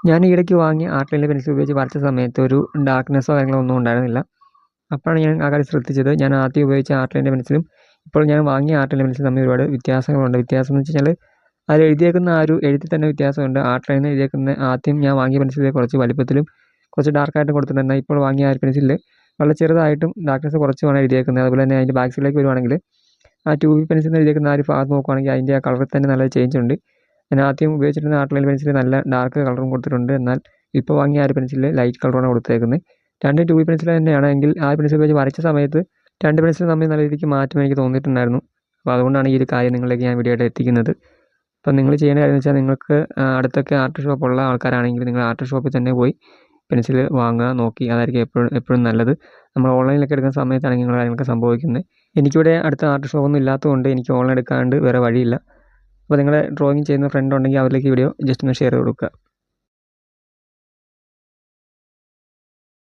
ഞാൻ ഈയിടയ്ക്ക് വാങ്ങിയ ആർട്ട് ലൈനിലെ പെൻസിൽ ഉപയോഗിച്ച് വരച്ച സമയത്ത് ഒരു ഡാർക്ക്നെസ്സോ കാര്യങ്ങളോ ഒന്നും ഉണ്ടായിരുന്നില്ല. അപ്പോഴാണ് ഞാൻ ആ കാര്യം ശ്രദ്ധിച്ചത്. ഞാൻ ആദ്യം ഉപയോഗിച്ച ആർട്ട് ലൈനിൻ്റെ പെൻസിലും ഇപ്പോൾ ഞാൻ വാങ്ങിയ ആർട്ട് ലൈനിൻ്റെ പെൻസിലും തമ്മിൽ ഒരുപാട് വ്യത്യാസങ്ങളുണ്ട്. വ്യത്യാസം എന്ന് വെച്ച് കഴിഞ്ഞാൽ അതിൽ എഴുതിയേക്കുന്ന ആ ഒരു എഴുത്തിൽ തന്നെ വ്യത്യാസമുണ്ട്. ആർട്ട് ലൈനിൽ എഴുതിയേക്കുന്ന ആദ്യം ഞാൻ വാങ്ങിയ പെൻസിൽ കുറച്ച് വലിപ്പത്തിലും കുറച്ച് ഡാർക്കായിട്ടും കൊടുത്തിട്ടുണ്ട്. എന്നാൽ ഇപ്പോൾ വാങ്ങിയ ആ ഒരു പെൻസിലിൽ വളരെ ചെറുതായിട്ടും ഡാർക്ക്നെസ് കുറച്ചുമാണ് എഴുതിയേക്കുന്നത്. അതുപോലെ തന്നെ അതിൻ്റെ ബാക്ക് സൈഡിലേക്ക് വരുവാണെങ്കിൽ ആ 2B പെൻസിൽ എഴുതിയേക്കുന്ന ആ ഒരു ഭാഗത്ത് നോക്കുവാണെങ്കിൽ അതിൻ്റെ ആ കളറിൽ തന്നെ നല്ല ചേഞ്ച് ഉണ്ട്. ഞാൻ ആദ്യം ഉപയോഗിച്ചിരുന്ന ആർട്ട് ലൈൻ പെൻസിൽ നല്ല ഡാർക്ക് കളറും കൊടുത്തിട്ടുണ്ട്. എന്നാൽ ഇപ്പോൾ വാങ്ങിയ ആ ഒരു പെൻസിലിൽ ലൈറ്റ് കളറാണ് കൊടുത്തേക്കുന്നത്. രണ്ട് 2B പെൻസിൽ തന്നെയാണ്. എങ്കിൽ ആ പെൻസിൽ ഉപയോഗിച്ച് വരച്ച സമയത്ത് രണ്ട് പെൻസിൽ തമ്മിൽ നല്ല രീതിക്ക് മാറ്റം എനിക്ക് തോന്നിയിട്ടുണ്ടായിരുന്നു. അപ്പോൾ അതുകൊണ്ടാണ് ഈ ഒരു കാര്യം നിങ്ങളിലേക്ക് ഞാൻ വീഡിയോ ആയിട്ട് എത്തിക്കുന്നത്. അപ്പം നിങ്ങൾ ചെയ്യേണ്ട കാര്യം എന്ന് വെച്ചാൽ നിങ്ങൾക്ക് അടുത്തൊക്കെ ആർട്ട് ഷോപ്പുള്ള ആൾക്കാരാണെങ്കിൽ നിങ്ങൾ ആർട്ട് ഷോപ്പിൽ തന്നെ പോയി പെൻസിൽ വാങ്ങുക, നോക്കി. അതായിരിക്കും എപ്പോഴും നല്ലത്. നമ്മൾ ഓൺലൈനിലൊക്കെ എടുക്കുന്ന സമയത്താണെങ്കിൽ ഇങ്ങനെ കാര്യങ്ങളൊക്കെ സംഭവിക്കുന്നത്. എനിക്കിവിടെ അടുത്ത ആർട്ട് ഷോപ്പൊന്നും ഇല്ലാത്തതുകൊണ്ട് എനിക്ക് ഓൺലൈൻ എടുക്കാണ്ട് വേറെ വഴിയില്ല. അപ്പോൾ നിങ്ങളുടെ ഡ്രോയിങ് ചെയ്യുന്ന ഫ്രണ്ട് ഉണ്ടെങ്കിൽ അവരിലേക്ക് വീഡിയോ ജസ്റ്റ് ഒന്ന് ഷെയർ ചെയ്ത് കൊടുക്കുക.